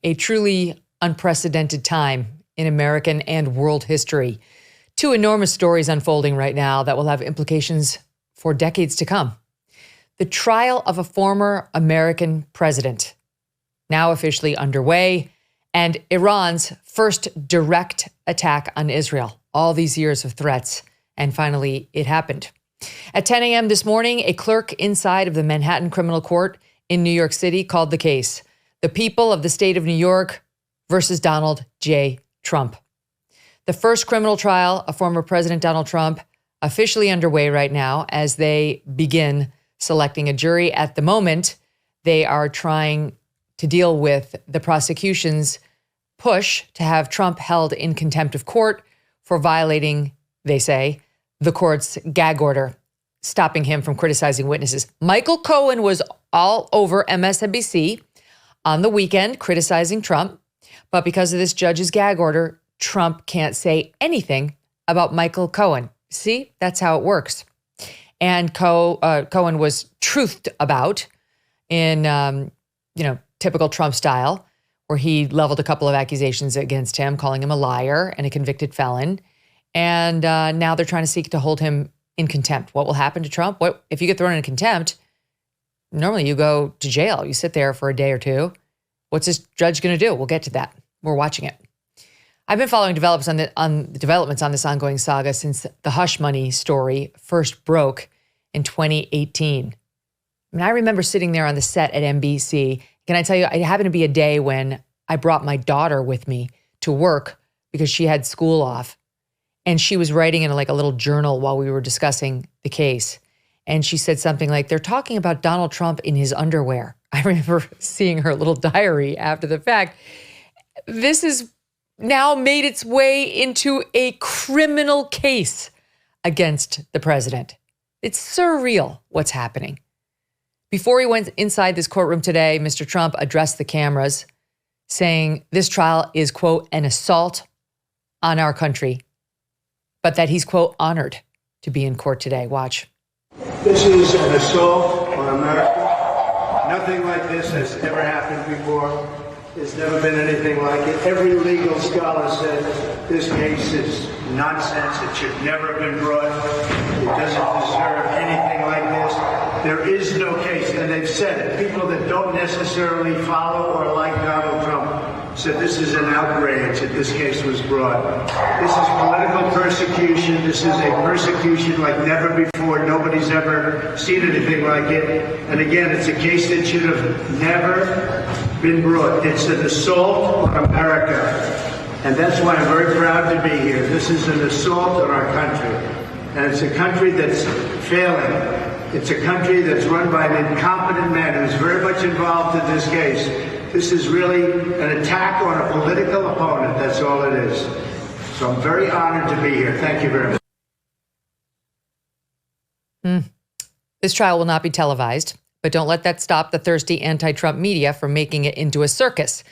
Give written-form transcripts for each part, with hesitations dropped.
a truly unprecedented time in American and world history. Two enormous stories unfolding right now that will have implications for decades to come. The trial of a former American president, now officially underway, and Iran's first direct attack on Israel. All these years of threats, and finally it happened. At 10 a.m. this morning, a clerk inside of the Manhattan Criminal Court in New York City called the case, the people of the state of New York versus Donald J. Trump. The first criminal trial of former President Donald Trump officially underway right now as they begin selecting a jury. At the moment, they are trying to deal with the prosecution's push to have Trump held in contempt of court for violating, they say, the court's gag order, stopping him from criticizing witnesses. Michael Cohen was all over MSNBC on the weekend criticizing Trump, but because of this judge's gag order, Trump can't say anything about Michael Cohen. See, that's how it works. And Cohen was truthed about in, typical Trump style, where he leveled a couple of accusations against him, calling him a liar and a convicted felon. And now they're trying to seek to hold him in contempt. What will happen to Trump? What if you get thrown in contempt? Normally you go to jail. You sit there for a day or two. What's this judge going to do? We'll get to that. We're watching it. I've been following developments on this ongoing saga since the hush money story first broke in 2018. I remember sitting there on the set at NBC. Can I tell you, it happened to be a day when I brought my daughter with me to work because she had school off. And she was writing in a little journal while we were discussing the case. And she said something like, they're talking about Donald Trump in his underwear. I remember seeing her little diary after the fact. This has now made its way into a criminal case against the president. It's surreal what's happening. Before he went inside this courtroom today, Mr. Trump addressed the cameras saying this trial is, quote, an assault on our country, but that he's, quote, honored to be in court today. Watch. This is an assault on America. Nothing like this has ever happened before. There's never been anything like it. Every legal scholar says this case is nonsense. It should never have been brought. It doesn't deserve anything like this. There is no case, and they've said it. People that don't necessarily follow or like Donald Trump said this is an outrage that this case was brought. This is political persecution. This is a persecution like never before. Nobody's ever seen anything like it. And again, it's a case that should have never been brought. It's an assault on America. And that's why I'm very proud to be here. This is an assault on our country. And it's a country that's failing. It's a country that's run by an incompetent man who's very much involved in this case. This is really an attack on a political opponent. That's all it is. So I'm very honored to be here. Thank you very much. This trial will not be televised, but don't let that stop the thirsty anti-Trump media from making it into a circus.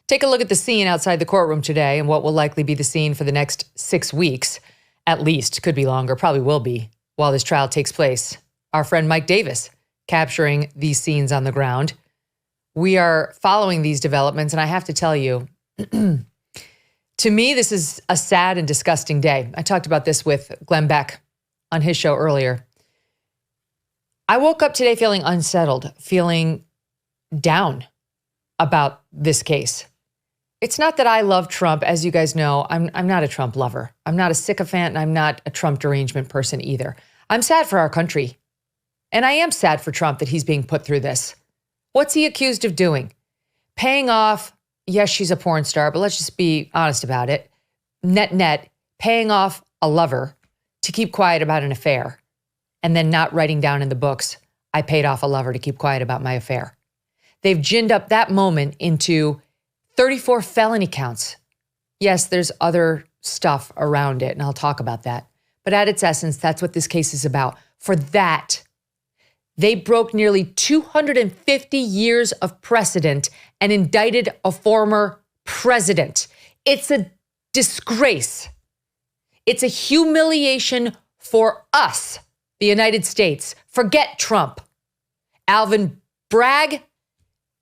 Take a look at the scene outside the courtroom today and what will likely be the scene for the next 6 weeks. At least, could be longer, probably will be, while this trial takes place. Our friend Mike Davis capturing these scenes on the ground. We are following these developments, and I have to tell you, to me, this is a sad and disgusting day. I talked about this with Glenn Beck on his show earlier. I woke up today feeling unsettled, feeling down about this case. It's not that I love Trump. As you guys know, I'm not a Trump lover. I'm not a sycophant, and I'm not a Trump derangement person either. I'm sad for our country. And I am sad for Trump that he's being put through this. What's he accused of doing? Paying off, yes, she's a porn star, but let's just be honest about it. Net, paying off a lover to keep quiet about an affair, and then not writing down in the books, I paid off a lover to keep quiet about my affair. They've ginned up that moment into 34 felony counts. Yes, there's other stuff around it, and I'll talk about that. But at its essence, that's what this case is about. For that, they broke nearly 250 years of precedent and indicted a former president. It's a disgrace. It's a humiliation for us, the United States. Forget Trump. Alvin Bragg,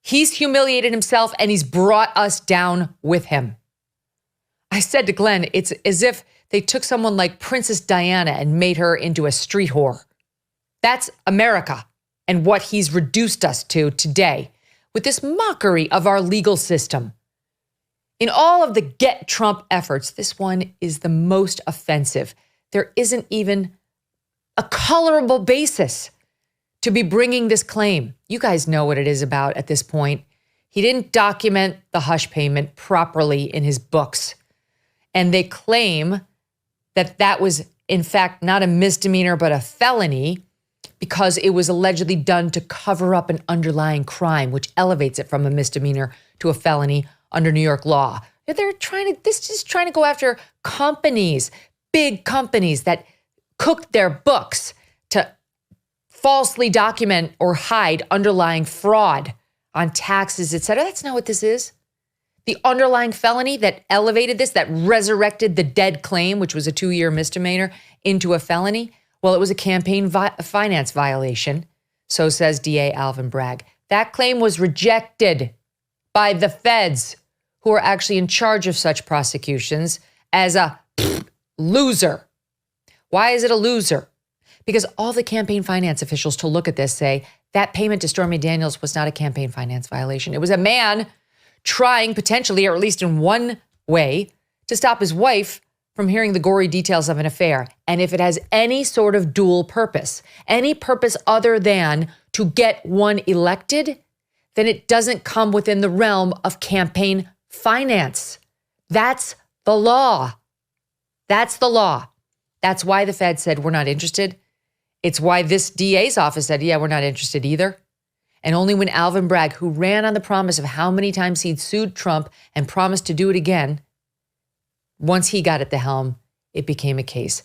He's humiliated himself and he's brought us down with him. I said to Glenn, it's as if they took someone like Princess Diana and made her into a street whore. That's America and what he's reduced us to today with this mockery of our legal system. In all of the Get Trump efforts, this one is the most offensive. There isn't even a colorable basis to be bringing this claim. You guys know what it is about at this point. He didn't document the hush payment properly in his books. And they claim that that was, in fact, not a misdemeanor, but a felony because it was allegedly done to cover up an underlying crime, which elevates it from a misdemeanor to a felony under New York law. This is trying to go after companies, big companies that cooked their books to falsely document or hide underlying fraud on taxes, et cetera. That's not what this is. The underlying felony that elevated this, that resurrected the dead claim, which was a 2-year misdemeanor, into a felony, well, it was a campaign finance violation, so says DA Alvin Bragg. That claim was rejected by the feds, who are actually in charge of such prosecutions, as a loser. Why is it a loser? Because all the campaign finance officials to look at this say that payment to Stormy Daniels was not a campaign finance violation. It was a man trying potentially, or at least in one way, to stop his wife from hearing the gory details of an affair. And if it has any sort of dual purpose, any purpose other than to get one elected, then it doesn't come within the realm of campaign finance. That's the law. That's the law. That's why the Fed said, we're not interested. It's why this DA's office said, yeah, we're not interested either. And only when Alvin Bragg, who ran on the promise of how many times he'd sued Trump and promised to do it again, once he got at the helm, it became a case.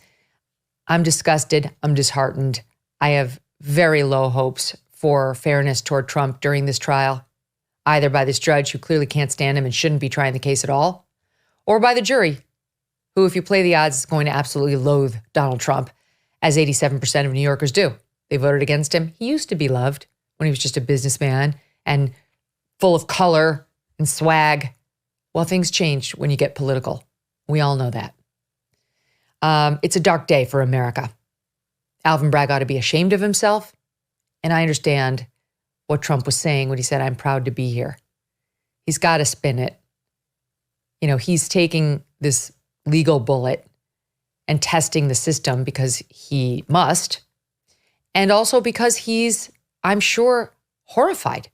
I'm disgusted. I'm disheartened. I have very low hopes for fairness toward Trump during this trial, either by this judge who clearly can't stand him and shouldn't be trying the case at all, or by the jury, who, if you play the odds, is going to absolutely loathe Donald Trump, as 87% of New Yorkers do. They voted against him. He used to be loved when he was just a businessman and full of color and swag. Well, things change when you get political. We all know that. It's a dark day for America. Alvin Bragg ought to be ashamed of himself. And I understand what Trump was saying when he said, I'm proud to be here. He's got to spin it. You know, he's taking this legal bullet and testing the system because he must. And also because he's, I'm sure, horrified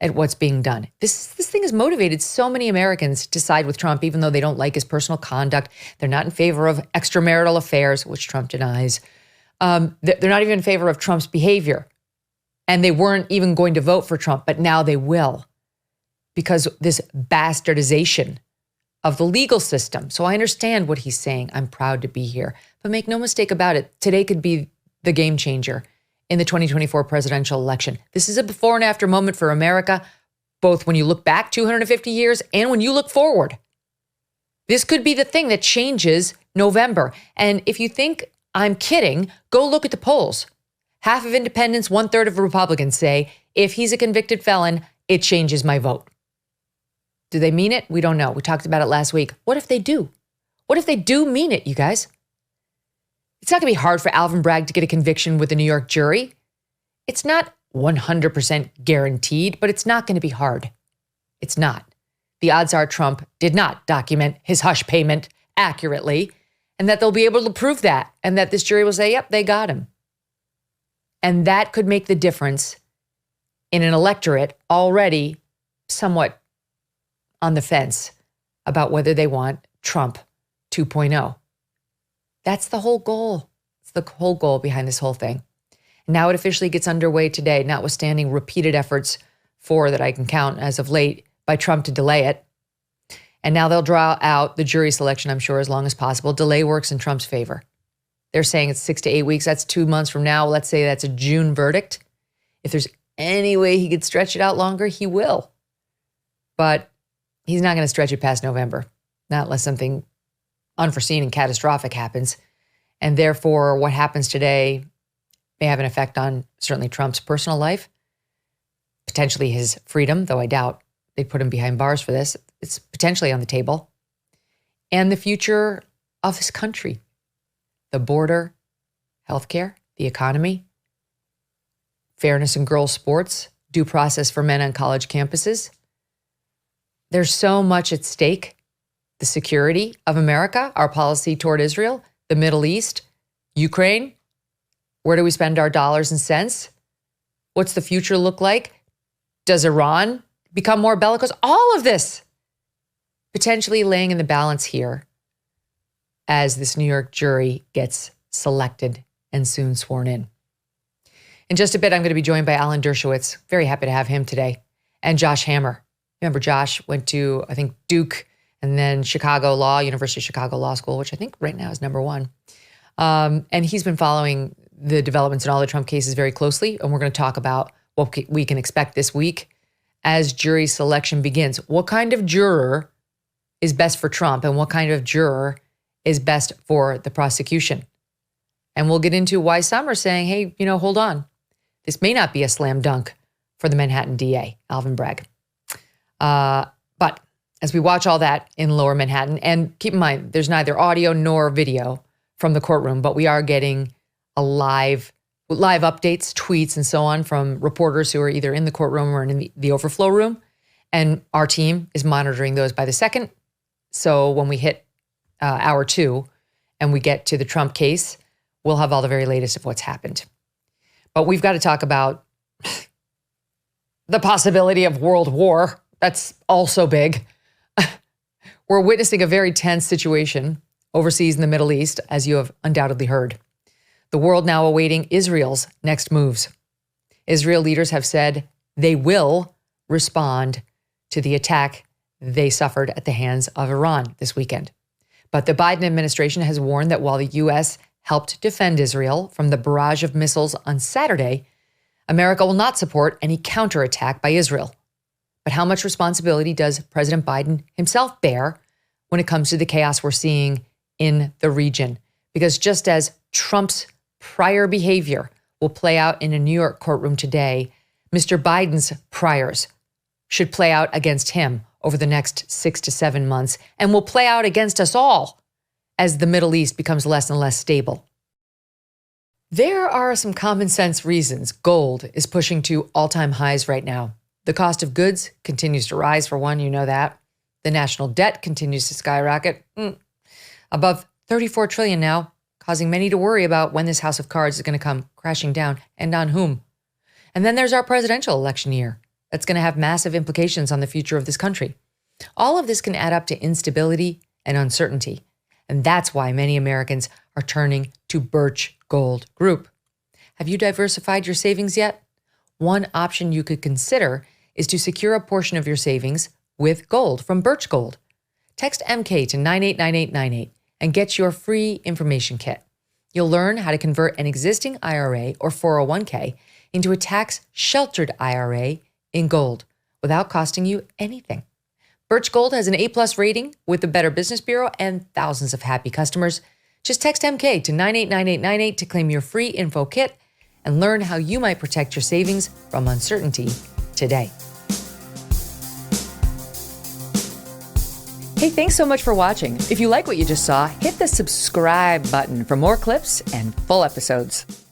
at what's being done. This thing has motivated so many Americans to side with Trump, even though they don't like his personal conduct. They're not in favor of extramarital affairs, which Trump denies. They're not even in favor of Trump's behavior. And they weren't even going to vote for Trump, but now they will because this bastardization of the legal system. So I understand what he's saying. I'm proud to be here. But make no mistake about it, today could be the game changer in the 2024 presidential election. This is a before and after moment for America, both when you look back 250 years and when you look forward. This could be the thing that changes November. And if you think I'm kidding, go look at the polls. Half of independents, 1/3 of Republicans say, if he's a convicted felon, it changes my vote. Do they mean it? We don't know. We talked about it last week. What if they do? What if they do mean it, you guys? It's not going to be hard for Alvin Bragg to get a conviction with a New York jury. It's not 100% guaranteed, but it's not going to be hard. It's not. The odds are Trump did not document his hush payment accurately, and that they'll be able to prove that, and that this jury will say, yep, they got him. And that could make the difference in an electorate already somewhat on the fence about whether they want Trump 2.0. That's the whole goal. It's the whole goal behind this whole thing. Now it officially gets underway today, notwithstanding repeated efforts, 4 that I can count as of late, by Trump to delay it. And now they'll draw out the jury selection, I'm sure, as long as possible. Delay works in Trump's favor. They're saying it's 6 to 8 weeks. That's 2 months from now. Let's say that's a June verdict. If there's any way he could stretch it out longer, he will. But he's not going to stretch it past November, not unless something unforeseen and catastrophic happens. And therefore, what happens today may have an effect on certainly Trump's personal life. potentially his freedom, though I doubt they'd put him behind bars for this. It's potentially on the table. And the future of his country, the border, healthcare, the economy, fairness in girls' sports, due process for men on college campuses. There's so much at stake. The security of America, our policy toward Israel, the Middle East, Ukraine. Where do we spend our dollars and cents? What's the future look like? Does Iran become more bellicose? All of this potentially laying in the balance here as this New York jury gets selected and soon sworn in. In just a bit, I'm going to be joined by Alan Dershowitz. Very happy to have him today. And Josh Hammer. Remember, Josh went to, I think, Duke and then Chicago Law, University of Chicago Law School, which I think right now is number one. And he's been following the developments in all the Trump cases very closely. And we're going to talk about what we can expect this week as jury selection begins. What kind of juror is best for Trump and what kind of juror is best for the prosecution? And we'll get into why some are saying, hey, hold on. This may not be a slam dunk for the Manhattan DA, Alvin Bragg. But as we watch all that in Lower Manhattan, and keep in mind, there's neither audio nor video from the courtroom, but we are getting a live updates, tweets, and so on from reporters who are either in the courtroom or in the overflow room. And our team is monitoring those by the second. So when we hit hour 2 and we get to the Trump case, we'll have all the very latest of what's happened. But we've got to talk about the possibility of world war. That's also big. We're witnessing a very tense situation overseas in the Middle East, as you have undoubtedly heard. The world now awaiting Israel's next moves. Israel leaders have said they will respond to the attack they suffered at the hands of Iran this weekend. But the Biden administration has warned that while the U.S. helped defend Israel from the barrage of missiles on Saturday, America will not support any counterattack by Israel. But how much responsibility does President Biden himself bear when it comes to the chaos we're seeing in the region? Because just as Trump's prior behavior will play out in a New York courtroom today, Mr. Biden's priors should play out against him over the next 6 to 7 months and will play out against us all as the Middle East becomes less and less stable. There are some common sense reasons gold is pushing to all-time highs right now. The cost of goods continues to rise, for one, you know that. The national debt continues to skyrocket, above $34 trillion now, causing many to worry about when this house of cards is going to come crashing down and on whom. And then there's our presidential election year. That's going to have massive implications on the future of this country. All of this can add up to instability and uncertainty. And that's why many Americans are turning to Birch Gold Group. Have you diversified your savings yet? One option you could consider is to secure a portion of your savings with gold from Birch Gold. Text MK to 989898 and get your free information kit. You'll learn how to convert an existing IRA or 401k into a tax-sheltered IRA in gold without costing you anything. Birch Gold has an A+ rating with the Better Business Bureau and thousands of happy customers. Just text MK to 989898 to claim your free info kit and learn how you might protect your savings from uncertainty today. Hey, thanks so much for watching. If you like what you just saw, hit the subscribe button for more clips and full episodes.